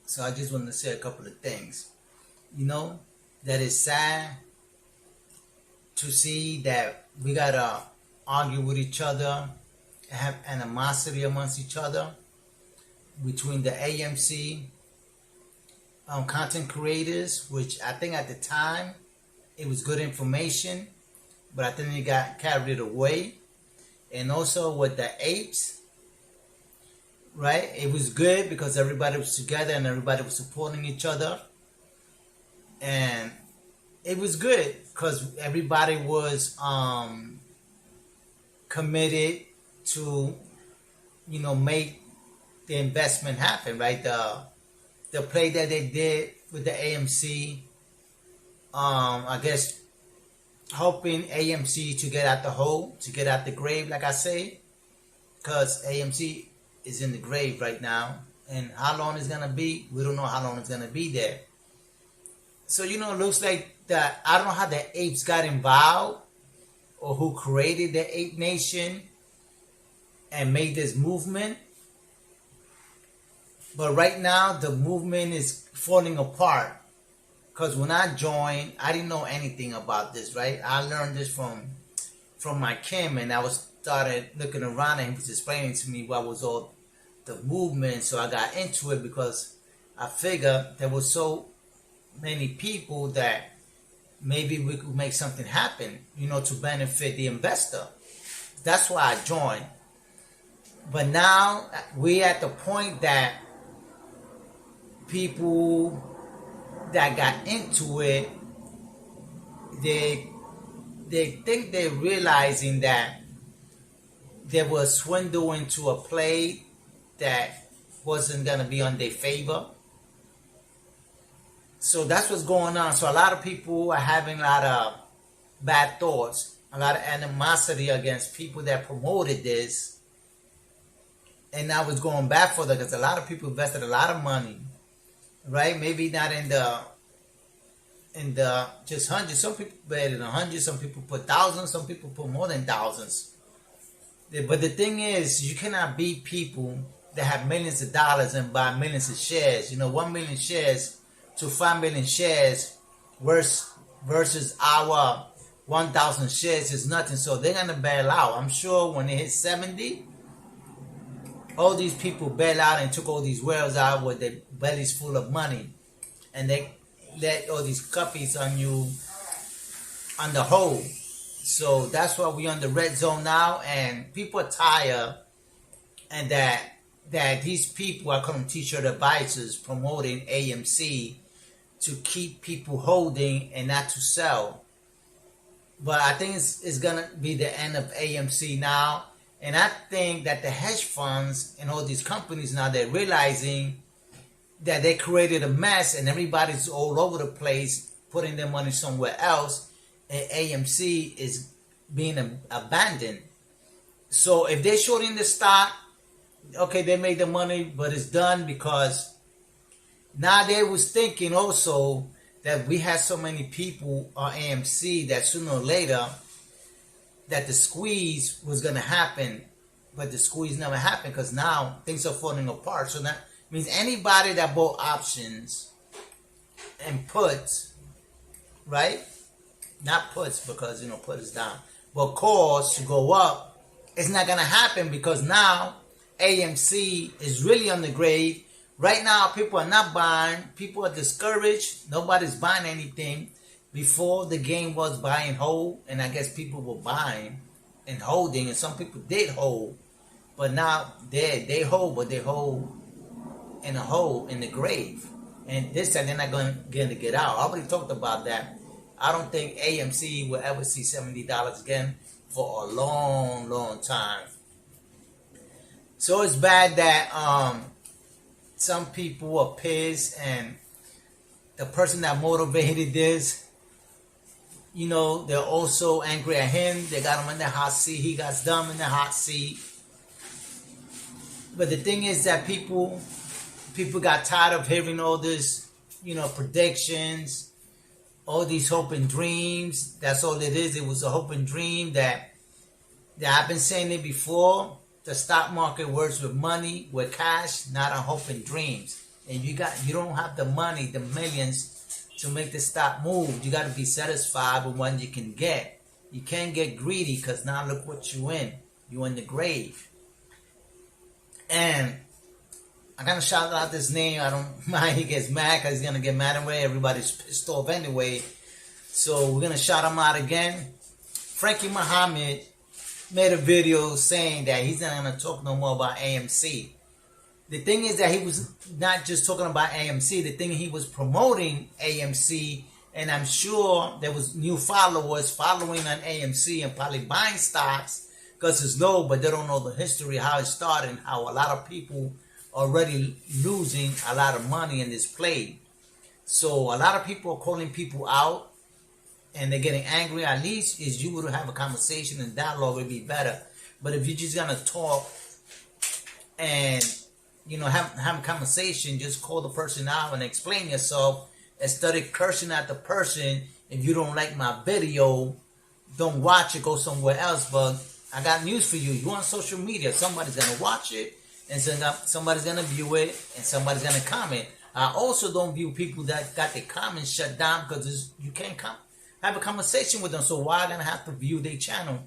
So I just want to say a couple of things. You know, that it's sad to see that we gotta argue with each other, have animosity amongst each other between the AMC content creators, which I think at the time it was good information, but I think it got carried away. And also with the apes, right? It was good because everybody was together and everybody was supporting each other. And it was good because everybody was committed to, make the investment happen, right? The play that they did with the AMC, I guess hoping AMC to get out the hole, to get out the grave, like I say, because AMC is in the grave right now. And how long it's going to be, we don't know how long it's going to be there. So, it looks like that, I don't know how the apes got involved or who created the ape nation and made this movement. But right now, the movement is falling apart. Because when I joined, I didn't know anything about this, right? I learned this from my Kim, and I started looking around, and he was explaining to me what was all the movement. So I got into it because I figured there were so many people that maybe we could make something happen, to benefit the investor. That's why I joined. But now we're at the point that people that got into it, they think they're realizing that they were swindled into a play that wasn't going to be on their favor. So that's what's going on. So a lot of people are having a lot of bad thoughts, a lot of animosity against people that promoted this. And now it's going back for them because a lot of people invested a lot of money, right? Maybe not in the just hundreds. Some people bet in hundreds. Some people put thousands. Some people put more than thousands. But the thing is, you cannot beat people that have millions of dollars and buy millions of shares. 1 million shares to 5 million shares versus our 1,000 shares is nothing. So they're gonna bail out. I'm sure when they hit 70, all these people bail out and took all these whales out with their bellies full of money, and they let all these cuppies on the hole. So that's why we're on the red zone now, and people are tired, and that these people are calling t-shirt advisors promoting AMC to keep people holding and not to sell. But I think it's gonna be the end of AMC now. And I think that the hedge funds and all these companies now, they're realizing that they created a mess and everybody's all over the place putting their money somewhere else, and AMC is being abandoned. So if they're shorting the stock, okay, they made the money, but it's done because now they was thinking also that we had so many people on AMC that sooner or later that the squeeze was going to happen, but the squeeze never happened because now things are falling apart. So that means anybody that bought options and puts, right? Not puts because, put is down, but calls to go up, it's not going to happen because now AMC is really on the grave. Right now, people are not buying. People are discouraged. Nobody's buying anything. Before, the game was buy and hold, and I guess people were buying and holding, and some people did hold. But now they hold, but they hold in a hole in the grave. And this time they're not going to get out. I already talked about that. I don't think AMC will ever see $70 again for a long, long time. So it's bad that some people are pissed, and the person that motivated this, they're also angry at him. They got him in the hot seat. He got them in the hot seat. But the thing is that people got tired of hearing all this, predictions, all these hope and dreams. That's all it is. It was a hope and dream that I've been saying it before. The stock market works with money, with cash, not on hope and dreams. and you don't have the money, the millions to make the stock move. You got to be satisfied with what you can get. You can't get greedy, because now look what you in. You in the grave. And I'm gonna shout out this name. I don't mind he gets mad, because he's gonna get mad anyway. Everybody's pissed off anyway. So we're gonna shout him out again. Frankie Muhammad made a video saying that he's not gonna talk no more about AMC. The thing is that he was not just talking about AMC. The thing, he was promoting AMC, and I'm sure there was new followers following on AMC and probably buying stocks, because it's low, but they don't know the history, how it started, and how a lot of people already losing a lot of money in this play. So a lot of people are calling people out, and they're getting angry. At least is you would have a conversation and dialogue would be better. But if you're just gonna talk and have a conversation, just call the person out and explain yourself, instead of cursing at the person. If you don't like my video, don't watch it, go somewhere else. But I got news for you. You on social media, somebody's gonna watch it, and somebody's gonna view it, and somebody's gonna comment. I also don't view people that got their comments shut down, because you can't have a conversation with them. So why am I gonna have to view their channel?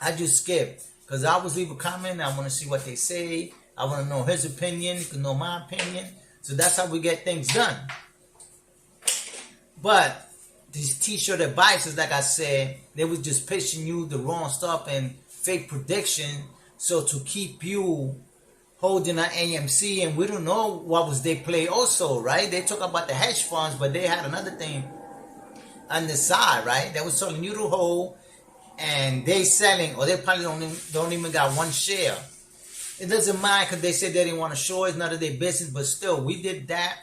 I just skip, because I always leave a comment. I want to see what they say. I want to know his opinion. You can know my opinion. So that's how we get things done. But these t-shirt advices, like I said, they was just pitching you the wrong stuff and fake prediction, so to keep you holding an AMC. And we don't know what was they play also, right? They talk about the hedge funds, but they had another thing on the side, right? They was telling you to hold, and they selling, or they probably don't even got one share. It doesn't matter, because they said they didn't want to show. It's none of their business. But still, we did that.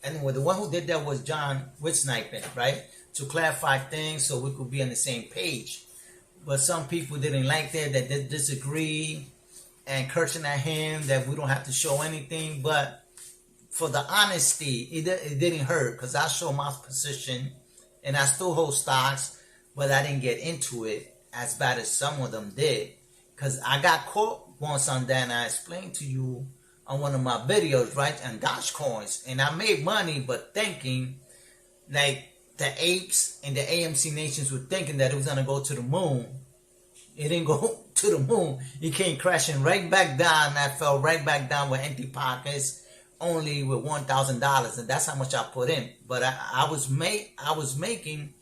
And the one who did that was John Whitsniper, right? To clarify things so we could be on the same page. But some people didn't like that they disagree, and cursing at him that we don't have to show anything. But for the honesty, it didn't hurt, because I showed my position, and I still hold stocks, but I didn't get into it as bad as some of them did. Because I got caught once on that, and I explained to you on one of my videos, right, on Dogecoins. And I made money, but thinking like the apes and the AMC nations were thinking that it was going to go to the moon. It didn't go to the moon. It came crashing right back down, and I fell right back down with empty pockets, only with $1,000, and that's how much I put in. But I was making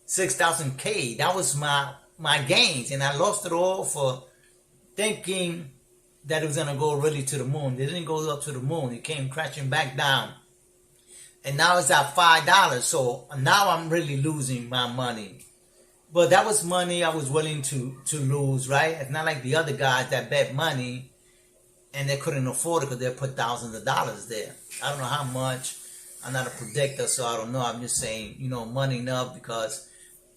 6,000 K. That was my gains, and I lost it all for thinking that it was gonna go really to the moon. It didn't go up to the moon. It came crashing back down, and now it's at $5. So now I'm really losing my money. But that was money I was willing to lose, right? It's not like the other guys that bet money and they couldn't afford it because they put thousands of dollars there. I don't know how much. I'm not a predictor, so I don't know. I'm just saying, money enough, because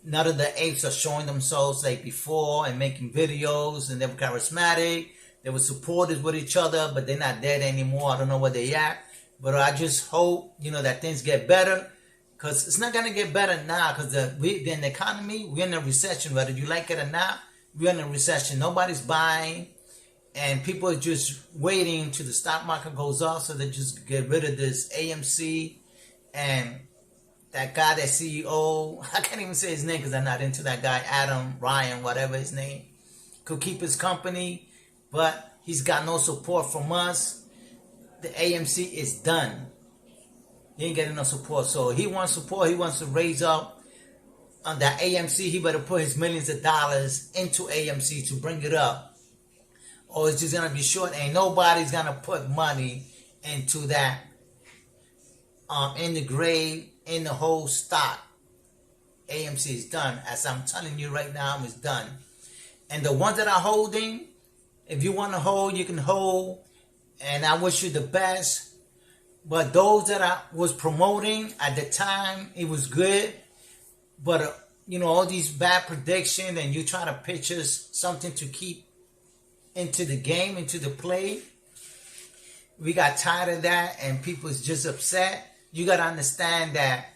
none of the apes are showing themselves like before and making videos, and they were charismatic. They were supporters with each other, but they're not dead anymore. I don't know where they at. But I just hope, that things get better. Because it's not going to get better now, because in the economy, we're in a recession. Whether you like it or not, we're in a recession. Nobody's buying, and people are just waiting till the stock market goes up, so they just get rid of this AMC. And that guy, that CEO, I can't even say his name because I'm not into that guy, Adam, Ryan, whatever his name, could keep his company, but he's got no support from us. The AMC is done. He ain't getting no support. So he wants support. He wants to raise up on that AMC. He better put his millions of dollars into AMC to bring it up, or it's just going to be short. Ain't nobody's going to put money into that, in the grave, in the whole stock. AMC is done. As I'm telling you right now, it's done. And the ones that are holding, if you want to hold, you can hold. And I wish you the best. But those that I was promoting at the time, it was good. But, all these bad predictions, and you try to picture something to keep into the game, into the play. We got tired of that, and people is just upset. You got to understand that,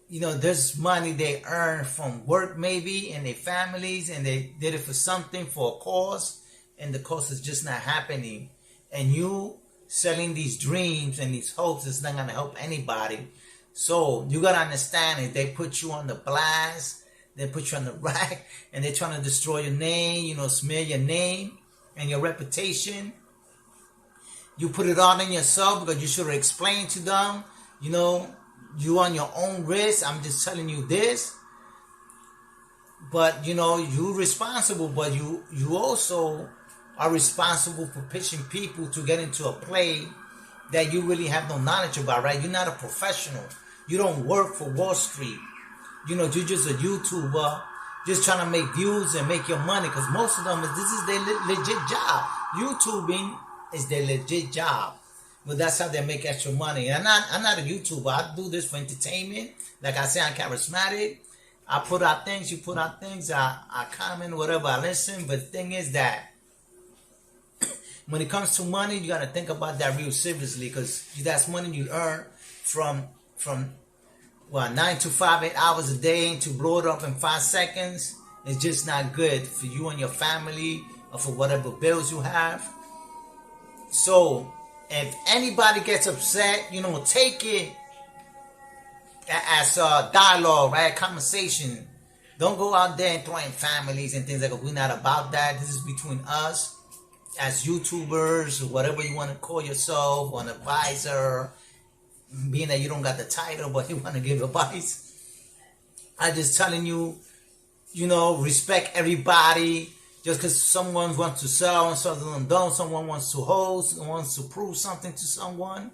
there's money they earn from work maybe, and their families, and they did it for something, for a cause, and the cause is just not happening. And you selling these dreams and these hopes is not gonna help anybody. So you gotta understand, if they put you on the blast, they put you on the rack, and they're trying to destroy your name, you know, smear your name and your reputation. You put it all in yourself, because you should have explained to them, you know, you on your own risk. I'm just telling you this. But, you know, you're responsible, but you also are responsible for pitching people to get into a play that you really have no knowledge about, right? You're not a professional. You don't work for Wall Street. You know, you're just a YouTuber just trying to make views and make your money, because most of them, this is their legit job. YouTubing is their legit job. But that's how they make extra money. And I'm not a YouTuber. I do this for entertainment. Like I say, I'm charismatic. I put out things, you put out things, I comment, whatever, I listen. But the thing is that when it comes to money, you got to think about that real seriously, because that's money you earn from 9 to 5, 8 hours a day, to blow it up in 5 seconds. It's just not good for you and your family, or for whatever bills you have. So if anybody gets upset, you know, take it as a dialogue, right? Conversation. Don't go out there and throwing families and things like that. We're not about that. This is between us as YouTubers, or whatever you want to call yourself, or an advisor, being that you don't got the title, but you want to give advice. I'm just telling you, you know, respect everybody. Just because someone wants to sell and someone don't, someone wants to host, wants to prove something to someone,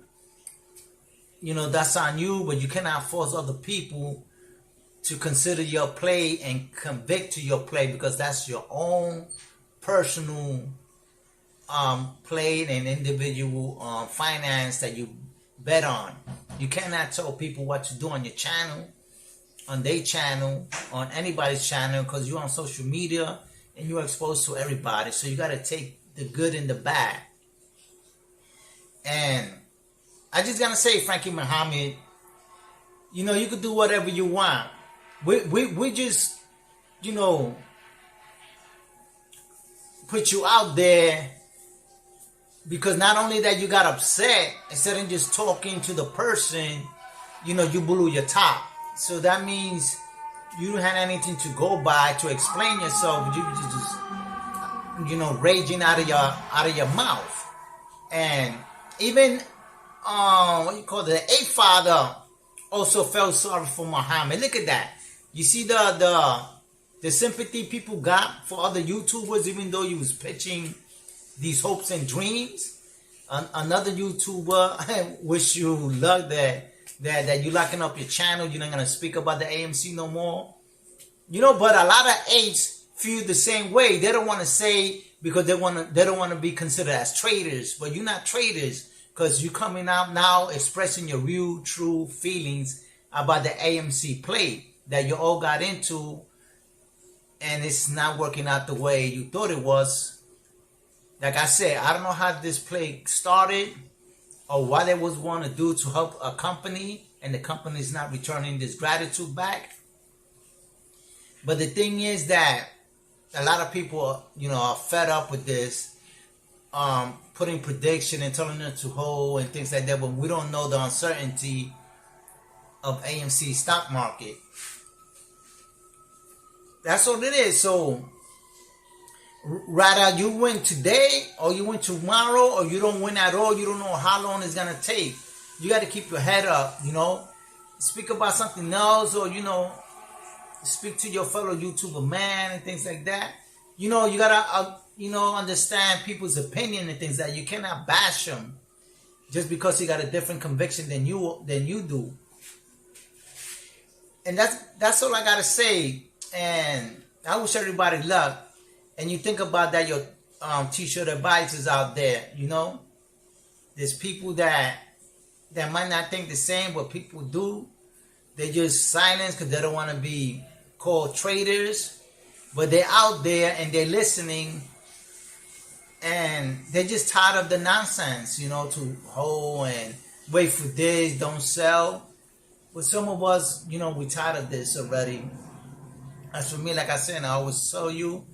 you know, that's on you. But you cannot force other people to consider your play and convict to your play, because that's your own personal play and individual finance that you bet on. You cannot tell people what to do on your channel, on their channel, on anybody's channel, because you're on social media and you're exposed to everybody. So you got to take the good and the bad. And I just gotta say, Frankie Muhammad, you know, you could do whatever you want. We just, you know, put you out there because not only that you got upset, instead of just talking to the person, you know, you blew your top. So that means you don't have anything to go by to explain yourself. You just, you know, raging out of your mouth. And even what you call it, the eighth father also felt sorry for Muhammad. Look at that. You see the sympathy people got for other YouTubers, even though he was pitching these hopes and dreams. Another YouTuber wish you luck that you locking up your channel. You're not gonna speak about the AMC no more. You know, but a lot of apes feel the same way. They don't want to say, because they don't want to be considered as traitors. But you're not traitors, because you're coming out now expressing your real, true feelings about the AMC play that you all got into, and it's not working out the way you thought it was. Like I said, I don't know how this play started or what they was want to do to help a company, and the company is not returning this gratitude back. But the thing is that a lot of people, you know, are fed up with this, putting prediction and telling them to hold and things like that, but we don't know the uncertainty of AMC stock market. That's what it is. So rather you win today or you win tomorrow, or you don't win at all, you don't know how long it's gonna take. You got to keep your head up, you know, speak about something else, or, you know, speak to your fellow YouTuber man and things like that. You know, you gotta you know, understand people's opinion and things that you cannot bash them just because he got a different conviction than you do. And that's all I gotta say. And I wish everybody luck. And you think about that, your t-shirt advisors out there, you know, there's people that might not think the same, but people do. They just silence because they don't want to be called traitors. But they're out there and they're listening, and they're just tired of the nonsense, you know, to hold and wait for this, don't sell. But some of us, you know, we're tired of this already. As for me, like I said, I always tell you,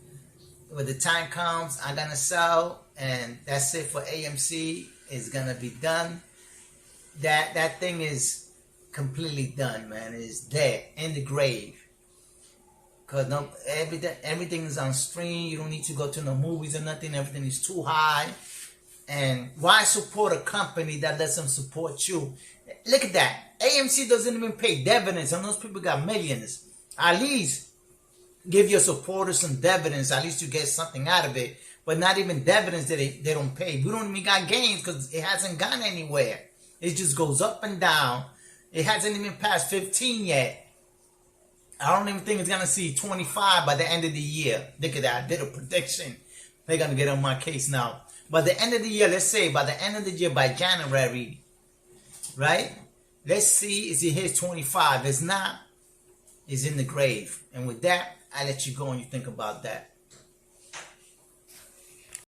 when the time comes, I'm going to sell, and that's it for AMC. is gonna be done. That thing is completely done, man. It's dead in the grave. Cause no, everything is on stream. You don't need to go to no movies or nothing. Everything is too high. And why support a company that lets them support you? Look at that. AMC doesn't even pay dividends, and those people got millions. At least give your supporters some dividends. At least you get something out of it. But not even dividends that they don't pay. We don't even got gains because it hasn't gone anywhere. It just goes up and down. It hasn't even passed 15 yet. I don't even think it's going to see 25 by the end of the year. Look at that. I did a prediction. They're going to get on my case now. By the end of the year, let's say by the end of the year, by January, right? Let's see if it hits 25. If it's not, it's in the grave. And with that, I let you go and you think about that.